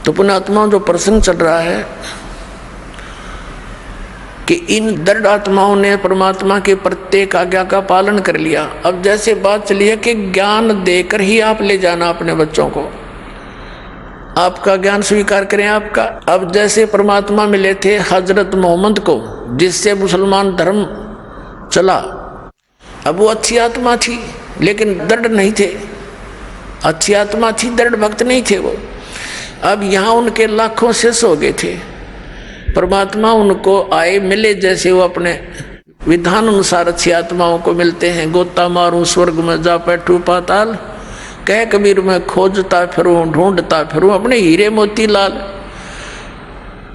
तो पुण्यात्मा जो प्रसंग चल रहा है कि इन दृढ़ आत्माओं ने परमात्मा के प्रत्येक आज्ञा का पालन कर लिया। अब जैसे बात चली है कि ज्ञान देकर ही आप ले जाना अपने बच्चों को, आपका ज्ञान स्वीकार करें आपका। अब जैसे परमात्मा मिले थे हजरत मोहम्मद को, जिससे मुसलमान धर्म चला, अब वो अच्छी आत्मा थी लेकिन दृढ़ नहीं थे, अच्छी आत्मा थी, दृढ़ भक्त नहीं थे वो। अब यहाँ उनके लाखों शिष्य हो गए थे, परमात्मा उनको आए मिले, जैसे वो अपने विधान अनुसार अच्छी आत्माओं को मिलते हैं। गोता मारूं स्वर्ग में जा बैठूं पाताल, कह कबीर में खोजता फिरूं ढूंढता फिरूं अपने हीरे मोती लाल।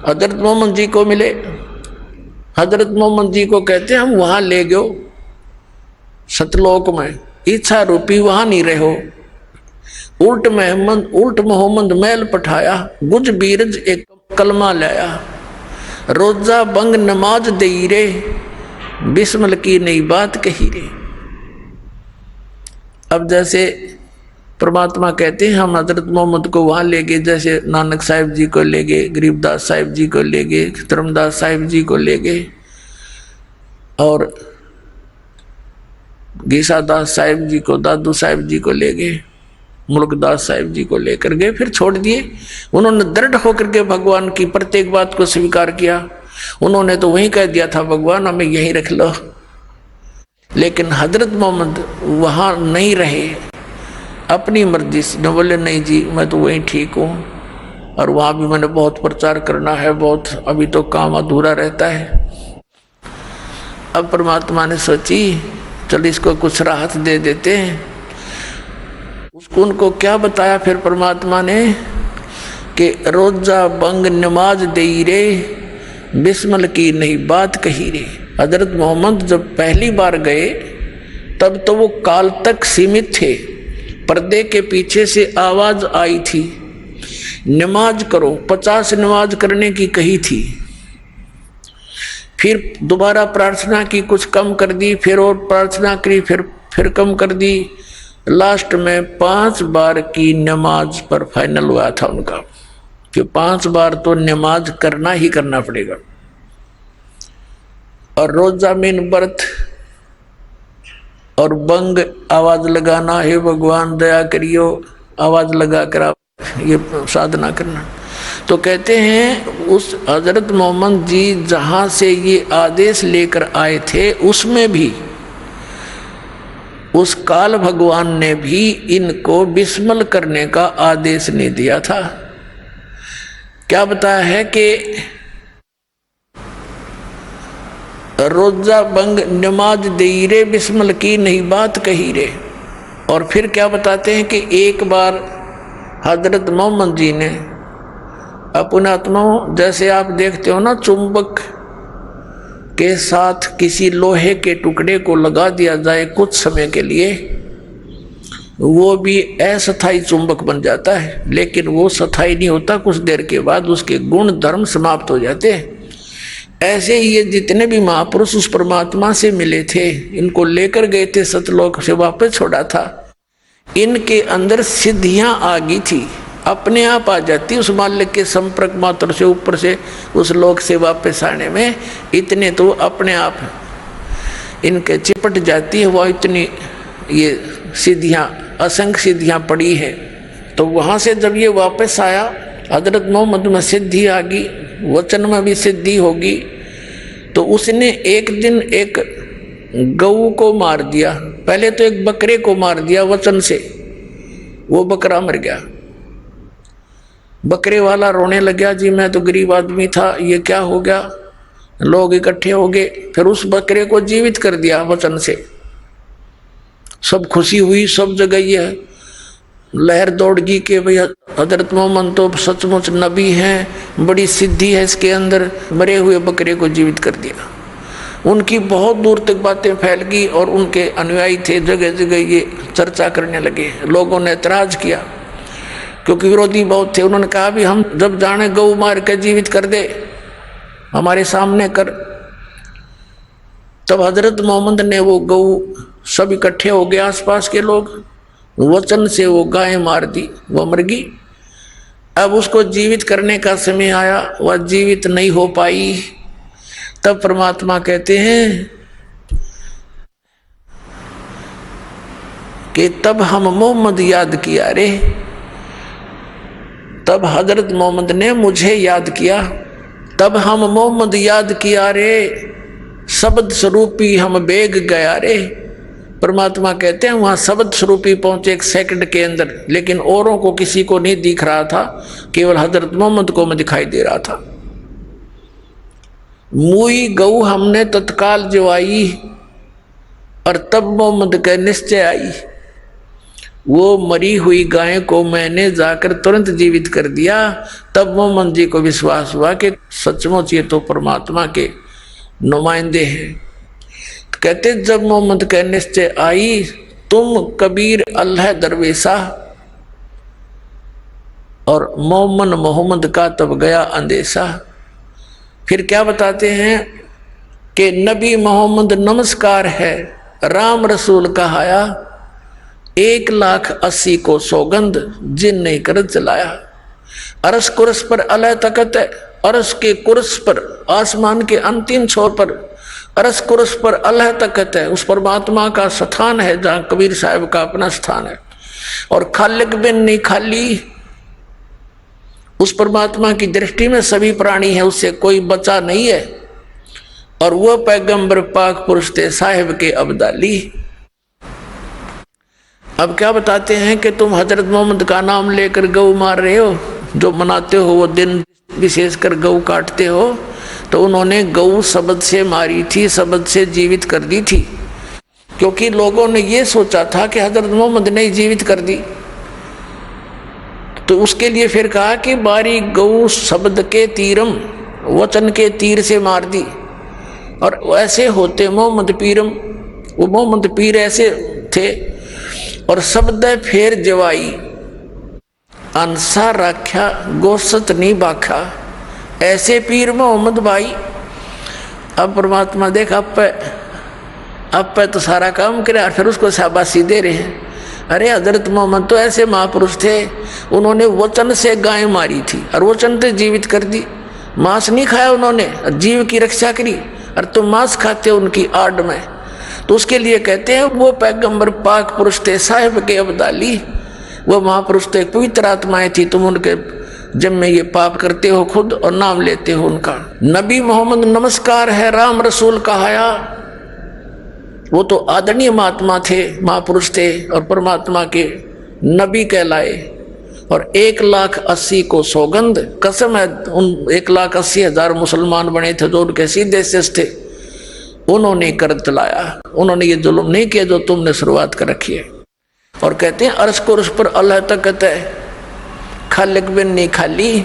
हजरत मोहम्मद जी को मिले, हजरत मोहम्मद जी को कहते हैं हम वहां ले गयो सतलोक में, इच्छा रूपी वहां नहीं रहो। उल्ट मोहम्मद मैल पठाया, गुज बीरज एक कलमा लाया। रोजा बंग नमाज दई रे, बिस्मिल की नई बात कही रे। अब जैसे परमात्मा कहते हैं हम हजरत मोहम्मद को वहां ले गए, जैसे नानक साहिब जी को ले गए, गरीबदास साहिब जी को ले गए, धर्मदास साहिब जी को ले गए, और गीसादास साहिब जी को, दादू साहिब जी को ले गए, मुल्कदास साहिब जी को लेकर गए, फिर छोड़ दिए। उन्होंने दृढ़ होकर के भगवान की प्रत्येक बात को स्वीकार किया। उन्होंने तो वहीं कह दिया था भगवान हमें यहीं रख लो, लेकिन हजरत मोहम्मद वहां नहीं रहे, अपनी मर्जी से न बोले नहीं जी मैं तो वहीं ठीक हूँ, और वहां भी मैंने बहुत प्रचार करना है, बहुत अभी तो काम अधूरा रहता है। अब परमात्मा ने सोची चल इसको कुछ राहत दे देते हैं। उसको उनको क्या बताया फिर परमात्मा ने कि रोजा बंग नमाज दई रे, बिस्मिल की नई बात कही रे। हजरत मोहम्मद जब पहली बार गए तब तो वो काल तक सीमित थे, पर्दे के पीछे से आवाज आई थी नमाज करो, 50 नमाज करने की कही थी। फिर दोबारा प्रार्थना की, कुछ कम कर दी, फिर और प्रार्थना करी, फिर कम कर दी। लास्ट में 5 बार की नमाज पर फाइनल हुआ था उनका कि 5 बार तो नमाज करना ही करना पड़ेगा। और रोजा मीन व्रत और बंग आवाज लगाना, हे भगवान दया करियो, आवाज लगा कर आप ये साधना करना। तो कहते हैं उस हजरत मोहम्मद जी जहां से ये आदेश लेकर आए थे उसमें भी उस काल भगवान ने भी इनको बिस्मिल करने का आदेश नहीं दिया था। क्या बताया है कि रोजा बंग नमाज दई रे, बिस्मिल की नहीं बात कही रे। और फिर क्या बताते हैं कि एक बार हजरत मोहम्मद जी ने अपने आत्माओं, जैसे आप देखते हो ना चुंबक के साथ किसी लोहे के टुकड़े को लगा दिया जाए कुछ समय के लिए, वो भी अस्थायी चुंबक बन जाता है, लेकिन वो स्थायी नहीं होता, कुछ देर के बाद उसके गुण धर्म समाप्त हो जाते हैं। ऐसे ही ये जितने भी महापुरुष उस परमात्मा से मिले थे, इनको लेकर गए थे सतलोक से वापस छोड़ा था, इनके अंदर सिद्धियां आ गई थी, अपने आप आ जाती उस मालिक के संपर्क मात्र से, ऊपर से उस लोक से वापस आने में इतने तो अपने आप इनके चिपट जाती है। वह इतनी ये सिद्धियां, असंख्य सिद्धियां पड़ी है। तो वहां से जब ये वापस आया, हजरत मोहम्मद में सिद्धि आ गई, वचन में भी सिद्धि होगी। तो उसने एक दिन एक गऊ को मार दिया, पहले तो एक बकरे को मार दिया वचन से, वो बकरा मर गया। बकरे वाला रोने लगा, जी मैं तो गरीब आदमी था, ये क्या हो गया। लोग इकट्ठे हो गए, फिर उस बकरे को जीवित कर दिया वचन से। सब खुशी हुई, सब जगह ये लहर दौड़ गई कि भाई हजरत मोहम्मद तो सचमुच नबी हैं, बड़ी सिद्धि है इसके अंदर, मरे हुए बकरे को जीवित कर दिया। उनकी बहुत दूर तक बातें फैल गई और उनके अनुयायी थे, जगह जगह ये चर्चा करने लगे। लोगों ने एतराज किया क्योंकि विरोधी बहुत थे। उन्होंने कहा भी हम जब जाने गऊ मार के जीवित कर दे, हमारे सामने कर। तब हजरत मोहम्मद ने वो गऊ, सब इकट्ठे हो गए आसपास के लोग, वचन से वो गाय मार दी, वो मर गई। अब उसको जीवित करने का समय आया, वह जीवित नहीं हो पाई। तब परमात्मा कहते हैं कि तब हम मोहम्मद याद किया रे, तब हजरत मोहम्मद ने मुझे याद किया, तब हम मोहम्मद याद किया रे, शब्द स्वरूपी हम बेग गया रे। परमात्मा कहते हैं वहां शब्द स्वरूपी पहुंचे 1 सेकंड के अंदर, लेकिन औरों को किसी को नहीं दिख रहा था, केवल हजरत मोहम्मद को मैं दिखाई दे रहा था। मुई गऊ हमने तत्काल जवाई, और तब मोहम्मद के निश्चय आई। वो मरी हुई गाय को मैंने जाकर तुरंत जीवित कर दिया। तब मोहम्मद जी को विश्वास हुआ कि सचमुच ये तो परमात्मा के नुमाइंदे हैं। कहते जब मोहम्मद के निश्चय आई, तुम कबीर अल्लाह दरवेशा, और मोहम्मद का तब गया अंदेशा। फिर क्या बताते हैं कि नबी मोहम्मद नमस्कार है, राम रसूल कहाया, 1,80,000 को सौगंध जिन ने कर चलाया। अरस कुरस पर अलह तकत है, अरस के कुरस पर आसमान के अंतिम छोर पर अरस कुरस पर अलह तकत है, उस परमात्मा का स्थान है जहाँ कबीर साहब का अपना स्थान है। और खालिक बिन नहीं खाली, उस परमात्मा की दृष्टि में सभी प्राणी है, उससे कोई बचा नहीं है। और वह पैगंबर पाक पुरुष थे साहिब के अब्दाली। अब क्या बताते हैं कि तुम हजरत मोहम्मद का नाम लेकर गऊ मार रहे हो, जो मनाते हो वो दिन विशेषकर गऊ काटते हो, तो उन्होंने गऊ शब्द से मारी थी, शब्द से जीवित कर दी थी, क्योंकि लोगों ने ये सोचा था कि हजरत मोहम्मद ने जीवित कर दी। तो उसके लिए फिर कहा कि बारी गऊ शब्द के तीरम, वचन के तीर से मार दी। और ऐसे होते मोहम्मद पीरम, वो मोहम्मद पीर ऐसे थे। और शब्द फेर जवाई, अंसा राख्या गोसत नहीं बाखा, ऐसे पीर मोहम्मद भाई। अब परमात्मा देख अब पे तो सारा काम करे और फिर उसको शाबाशी दे रहे हैं। अरे हजरत मोहम्मद तो ऐसे महापुरुष थे, उन्होंने वचन से गाय मारी थी और वचन से जीवित कर दी। मांस नहीं खाया उन्होंने, जीव की रक्षा करी, और तुम मांस खाते हो उनकी आड़ में। तो उसके लिए कहते हैं वो पैगंबर पाक पुरुष थे साहिब के अब्दाली, वो महापुरुष थे, पवित्र आत्माएं थी। तुम उनके जब में ये पाप करते हो खुद और नाम लेते हो उनका। नबी मोहम्मद नमस्कार है, राम रसूल कहाया, वो तो आदरणीय महात्मा थे, महापुरुष थे और परमात्मा के नबी कहलाए। और 1,80,000 को सौगंध, कसम है उन 1,80,000 मुसलमान बने थे जो उनके सीधे शिष्य थे, उन्होंने कर चलाया। उन्होंने ये जुल्म नहीं किया जो तुमने शुरुआत कर रखी है। और कहते हैं अरस को उस पर अल्लाह तकत है, खालिक बिन नहीं खाली।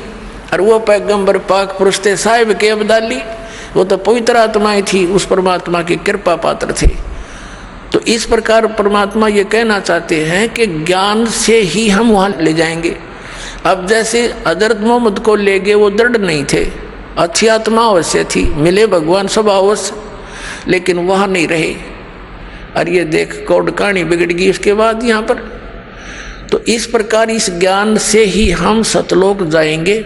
और वो पैगंबर पाक पुरुष थे साहिब के अब्दाली, वो तो पवित्र आत्माएं थी, उस परमात्मा की कृपा पात्र थे। तो इस प्रकार परमात्मा ये कहना चाहते हैं कि ज्ञान से ही हम वहाँ ले जाएंगे। अब जैसे हजरत मोहम्मद को ले गए, वो दृढ़ नहीं थे, अच्छी आत्मा अवश्य थी, मिले भगवान सब अवश्य, लेकिन वहाँ नहीं रहे। और ये देख कौड़ कहानी बिगड़ गई उसके बाद यहाँ पर। तो इस प्रकार इस ज्ञान से ही हम सतलोक जाएंगे,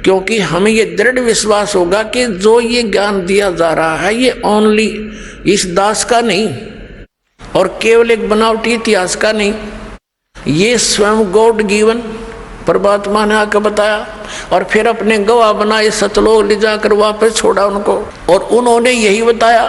क्योंकि हमें ये दृढ़ विश्वास होगा कि जो ये ज्ञान दिया जा रहा है ये ओनली इस दास का नहीं और केवल एक बनावटी इतिहास का नहीं, ये स्वयं गॉड गिवन परमात्मा ने आकर बताया। और फिर अपने गवाह बनाए, सतलोक ले जाकर वापस छोड़ा उनको, और उन्होंने यही बताया